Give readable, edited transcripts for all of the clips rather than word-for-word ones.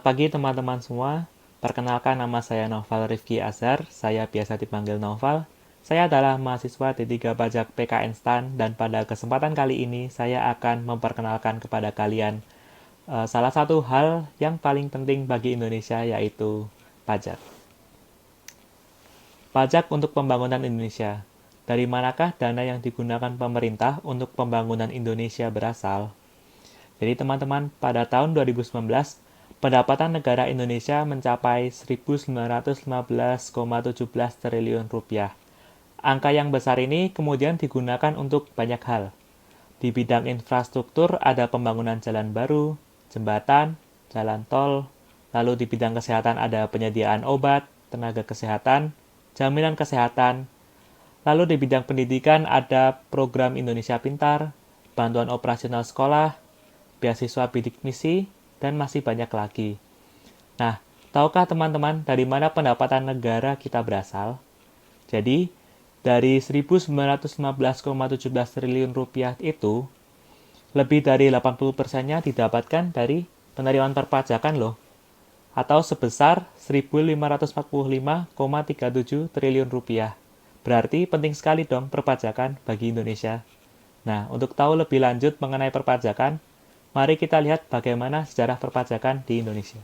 pagi teman-teman semua. Perkenalkan nama saya Noval Rifki Azhar, saya biasa dipanggil Noval. Saya adalah mahasiswa D3 Pajak PKN STAN dan pada kesempatan kali ini saya akan memperkenalkan kepada kalian salah satu hal yang paling penting bagi Indonesia yaitu pajak. Pajak untuk pembangunan Indonesia. Dari manakah dana yang digunakan pemerintah untuk pembangunan Indonesia berasal? Jadi teman-teman, pada tahun 2019, pendapatan negara Indonesia mencapai 1.915,17 triliun rupiah. Angka yang besar ini kemudian digunakan untuk banyak hal. Di bidang infrastruktur ada pembangunan jalan baru, jembatan, jalan tol, lalu di bidang kesehatan ada penyediaan obat, tenaga kesehatan, jaminan kesehatan, lalu di bidang pendidikan ada program Indonesia Pintar, bantuan operasional sekolah, beasiswa bidik misi, dan masih banyak lagi. Nah, tahukah teman-teman dari mana pendapatan negara kita berasal? Jadi, dari 1.915,17 triliun rupiah itu, lebih dari 80%-nya didapatkan dari penerimaan perpajakan loh, atau sebesar 1.545,37 triliun rupiah. Berarti penting sekali dong perpajakan bagi Indonesia. Nah, untuk tahu lebih lanjut mengenai perpajakan, mari kita lihat bagaimana sejarah perpajakan di Indonesia.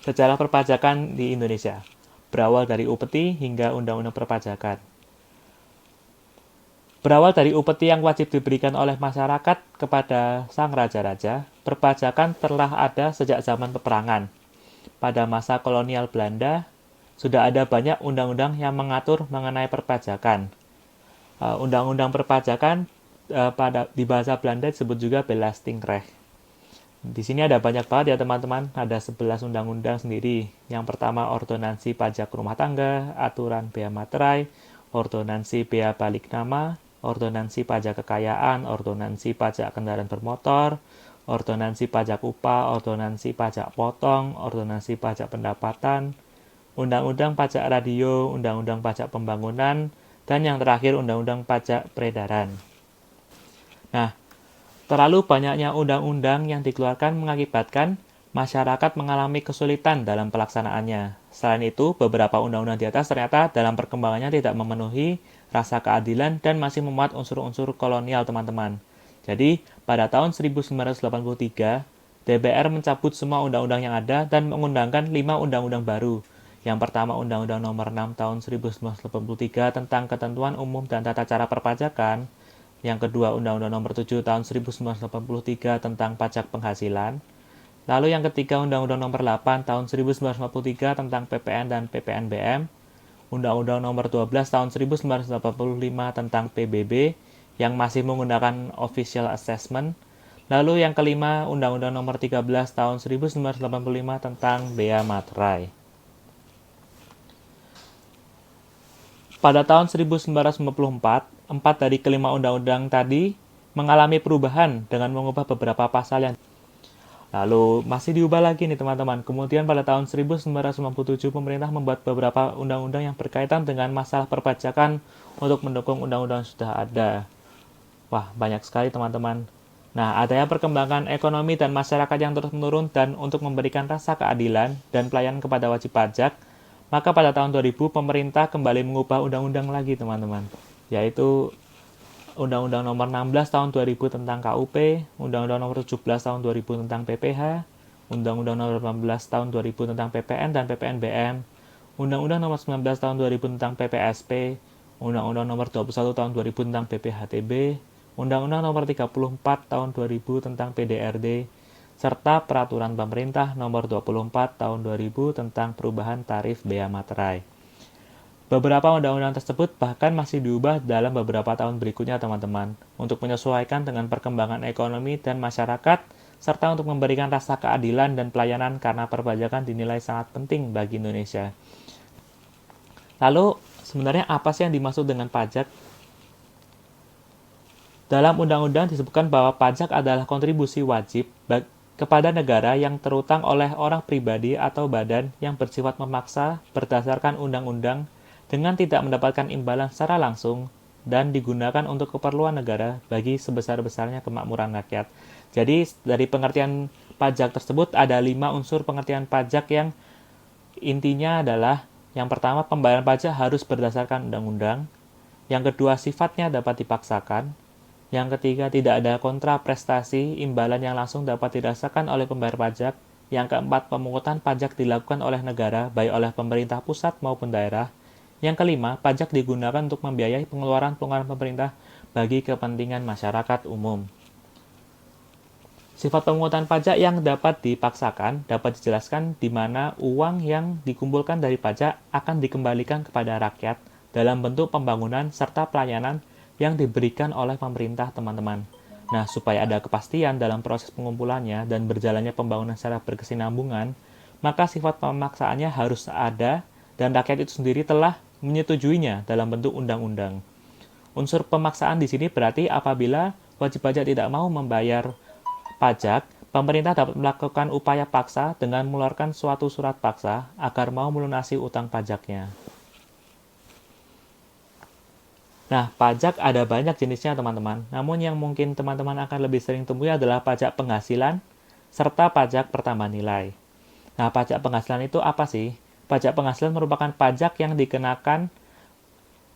Sejarah perpajakan di Indonesia berawal dari upeti hingga undang-undang perpajakan. Berawal dari upeti yang wajib diberikan oleh masyarakat kepada sang raja-raja, perpajakan telah ada sejak zaman peperangan. Pada masa kolonial Belanda, sudah ada banyak undang-undang yang mengatur mengenai perpajakan. Undang-undang perpajakan di bahasa Belanda disebut juga Belastingrecht. Di sini ada banyak banget ya teman-teman, ada 11 undang-undang sendiri. Yang pertama ordonansi pajak rumah tangga, aturan bea materai, ordonansi bea balik nama, ordonansi pajak kekayaan, ordonansi pajak kendaraan bermotor, ordonansi pajak upah, ordonansi pajak potong, ordonansi pajak pendapatan, undang-undang pajak radio, undang-undang pajak pembangunan, dan yang terakhir undang-undang pajak peredaran. Nah, terlalu banyaknya undang-undang yang dikeluarkan mengakibatkan masyarakat mengalami kesulitan dalam pelaksanaannya. Selain itu, beberapa undang-undang di atas ternyata dalam perkembangannya tidak memenuhi rasa keadilan dan masih memuat unsur-unsur kolonial, teman-teman. Jadi, pada tahun 1983, DPR mencabut semua undang-undang yang ada dan mengundangkan 5 undang-undang baru. Yang pertama, Undang-Undang Nomor 6 Tahun 1983 tentang Ketentuan Umum dan Tata Cara Perpajakan. Yang kedua, Undang-Undang Nomor 7 Tahun 1983 tentang Pajak Penghasilan. Lalu yang ketiga, Undang-Undang Nomor 8 Tahun 1953 tentang PPN dan PPNBM. Undang-Undang Nomor 12 Tahun 1985 tentang PBB yang masih menggunakan Official Assessment. Lalu yang kelima, Undang-Undang Nomor 13 Tahun 1985 tentang Bea Materai. Pada tahun 1954, 4 dari kelima undang-undang tadi mengalami perubahan dengan mengubah beberapa pasal yang lalu masih diubah lagi nih teman-teman. Kemudian pada tahun 1997 pemerintah membuat beberapa undang-undang yang berkaitan dengan masalah perpajakan untuk mendukung undang-undang yang sudah ada. Wah, banyak sekali teman-teman. Nah, adanya perkembangan ekonomi dan masyarakat yang terus menurun dan untuk memberikan rasa keadilan dan pelayanan kepada wajib pajak, maka pada tahun 2000 pemerintah kembali mengubah undang-undang lagi teman-teman, yaitu Undang-Undang Nomor 16 Tahun 2000 tentang KUP, Undang-Undang Nomor 17 Tahun 2000 tentang PPh, Undang-Undang Nomor 18 Tahun 2000 tentang PPN dan PPNBM, Undang-Undang Nomor 19 Tahun 2000 tentang PPSP, Undang-Undang Nomor 21 Tahun 2000 tentang PPHTB, Undang-Undang Nomor 34 Tahun 2000 tentang PDRD, serta Peraturan Pemerintah Nomor 24 Tahun 2000 tentang perubahan tarif bea materai. Beberapa undang-undang tersebut bahkan masih diubah dalam beberapa tahun berikutnya teman-teman, untuk menyesuaikan dengan perkembangan ekonomi dan masyarakat, serta untuk memberikan rasa keadilan dan pelayanan karena perpajakan dinilai sangat penting bagi Indonesia. Lalu, sebenarnya apa sih yang dimaksud dengan pajak? Dalam undang-undang disebutkan bahwa pajak adalah kontribusi wajib kepada negara yang terutang oleh orang pribadi atau badan yang bersifat memaksa berdasarkan undang-undang dengan tidak mendapatkan imbalan secara langsung dan digunakan untuk keperluan negara bagi sebesar-besarnya kemakmuran rakyat. Jadi dari pengertian pajak tersebut ada 5 unsur pengertian pajak yang intinya adalah yang pertama, pembayaran pajak harus berdasarkan undang-undang. Yang kedua, sifatnya dapat dipaksakan. Yang ketiga, tidak ada kontraprestasi, imbalan yang langsung dapat dirasakan oleh pembayar pajak. Yang keempat, pemungutan pajak dilakukan oleh negara, baik oleh pemerintah pusat maupun daerah. Yang kelima, pajak digunakan untuk membiayai pengeluaran-pengeluaran pemerintah bagi kepentingan masyarakat umum. Sifat pemungutan pajak yang dapat dipaksakan dapat dijelaskan di mana uang yang dikumpulkan dari pajak akan dikembalikan kepada rakyat dalam bentuk pembangunan serta pelayanan yang diberikan oleh pemerintah, teman-teman. Nah, supaya ada kepastian dalam proses pengumpulannya dan berjalannya pembangunan secara berkesinambungan, maka sifat pemaksaannya harus ada dan rakyat itu sendiri telah menyetujuinya dalam bentuk undang-undang. Unsur pemaksaan di sini berarti apabila wajib pajak tidak mau membayar pajak, pemerintah dapat melakukan upaya paksa dengan mengeluarkan suatu surat paksa agar mau melunasi utang pajaknya. Nah, pajak ada banyak jenisnya, teman-teman. Namun yang mungkin teman-teman akan lebih sering temui adalah pajak penghasilan serta pajak pertambahan nilai. Nah, pajak penghasilan itu apa sih? Pajak penghasilan merupakan pajak yang dikenakan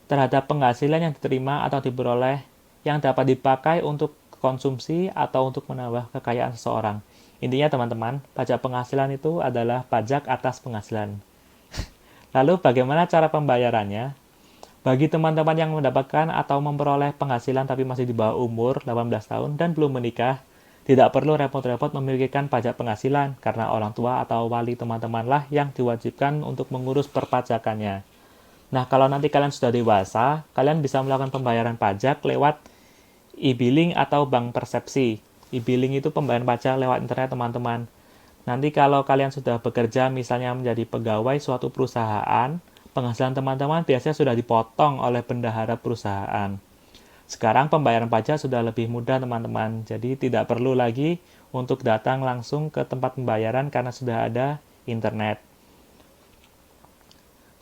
terhadap penghasilan yang diterima atau diperoleh yang dapat dipakai untuk konsumsi atau untuk menambah kekayaan seseorang. Intinya, teman-teman, pajak penghasilan itu adalah pajak atas penghasilan. Lalu, bagaimana cara pembayarannya? Bagi teman-teman yang mendapatkan atau memperoleh penghasilan tapi masih di bawah umur 18 tahun dan belum menikah, tidak perlu repot-repot memikirkan pajak penghasilan karena orang tua atau wali teman-temanlah yang diwajibkan untuk mengurus perpajakannya. Nah, kalau nanti kalian sudah dewasa, kalian bisa melakukan pembayaran pajak lewat e-billing atau bank persepsi. E-billing itu pembayaran pajak lewat internet, teman-teman. Nanti kalau kalian sudah bekerja misalnya menjadi pegawai suatu perusahaan, penghasilan teman-teman biasanya sudah dipotong oleh bendahara perusahaan. Sekarang pembayaran pajak sudah lebih mudah, teman-teman. Jadi tidak perlu lagi untuk datang langsung ke tempat pembayaran karena sudah ada internet.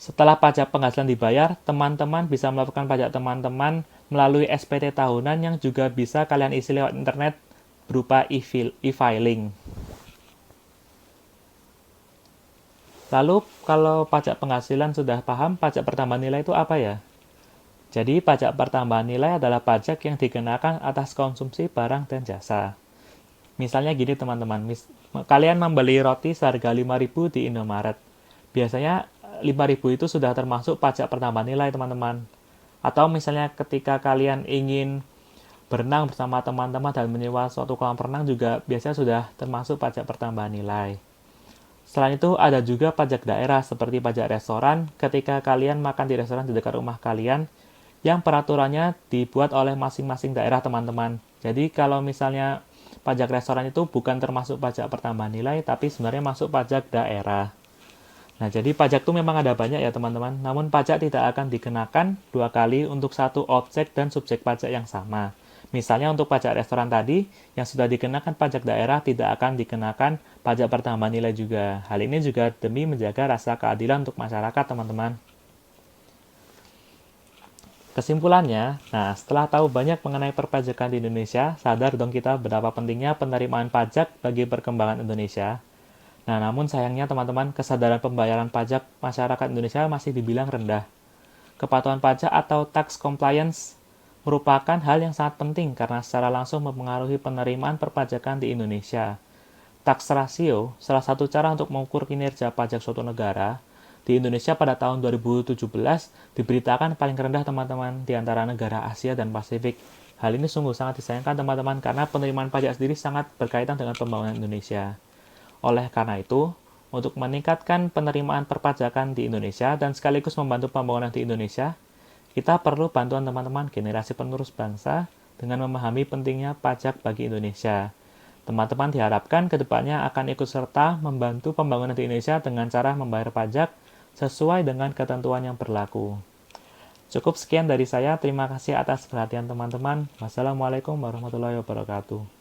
Setelah pajak penghasilan dibayar, teman-teman bisa melakukan pajak teman-teman melalui SPT tahunan yang juga bisa kalian isi lewat internet berupa e-filing. Lalu, kalau pajak penghasilan sudah paham, pajak pertambahan nilai itu apa ya? Jadi, pajak pertambahan nilai adalah pajak yang dikenakan atas konsumsi barang dan jasa. Misalnya gini, teman-teman. Kalian membeli roti seharga 5.000 di Indomaret. Biasanya 5.000 itu sudah termasuk pajak pertambahan nilai, teman-teman. Atau misalnya ketika kalian ingin berenang bersama teman-teman dan menyewa suatu kolam renang juga biasanya sudah termasuk pajak pertambahan nilai. Selain itu, ada juga pajak daerah seperti pajak restoran ketika kalian makan di restoran di dekat rumah kalian yang peraturannya dibuat oleh masing-masing daerah, teman-teman. Jadi, kalau misalnya pajak restoran itu bukan termasuk pajak pertambahan nilai, tapi sebenarnya masuk pajak daerah. Nah, jadi pajak itu memang ada banyak ya, teman-teman. Namun, pajak tidak akan dikenakan 2 kali untuk satu objek dan subjek pajak yang sama. Misalnya untuk pajak restoran tadi, yang sudah dikenakan pajak daerah tidak akan dikenakan pajak pertambahan nilai juga. Hal ini juga demi menjaga rasa keadilan untuk masyarakat, teman-teman. Kesimpulannya, nah setelah tahu banyak mengenai perpajakan di Indonesia, sadar dong kita betapa pentingnya penerimaan pajak bagi perkembangan Indonesia. Nah, namun sayangnya teman-teman, kesadaran pembayaran pajak masyarakat Indonesia masih dibilang rendah. Kepatuhan pajak atau tax compliance merupakan hal yang sangat penting karena secara langsung mempengaruhi penerimaan perpajakan di Indonesia. Tax ratio, salah satu cara untuk mengukur kinerja pajak suatu negara, di Indonesia pada tahun 2017 diberitakan paling rendah, teman-teman, di antara negara Asia dan Pasifik. Hal ini sungguh sangat disayangkan, teman-teman, karena penerimaan pajak sendiri sangat berkaitan dengan pembangunan Indonesia. Oleh karena itu, untuk meningkatkan penerimaan perpajakan di Indonesia dan sekaligus membantu pembangunan di Indonesia, kita perlu bantuan teman-teman generasi penerus bangsa dengan memahami pentingnya pajak bagi Indonesia. Teman-teman diharapkan kedepannya akan ikut serta membantu pembangunan di Indonesia dengan cara membayar pajak sesuai dengan ketentuan yang berlaku. Cukup sekian dari saya. Terima kasih atas perhatian teman-teman. Wassalamualaikum warahmatullahi wabarakatuh.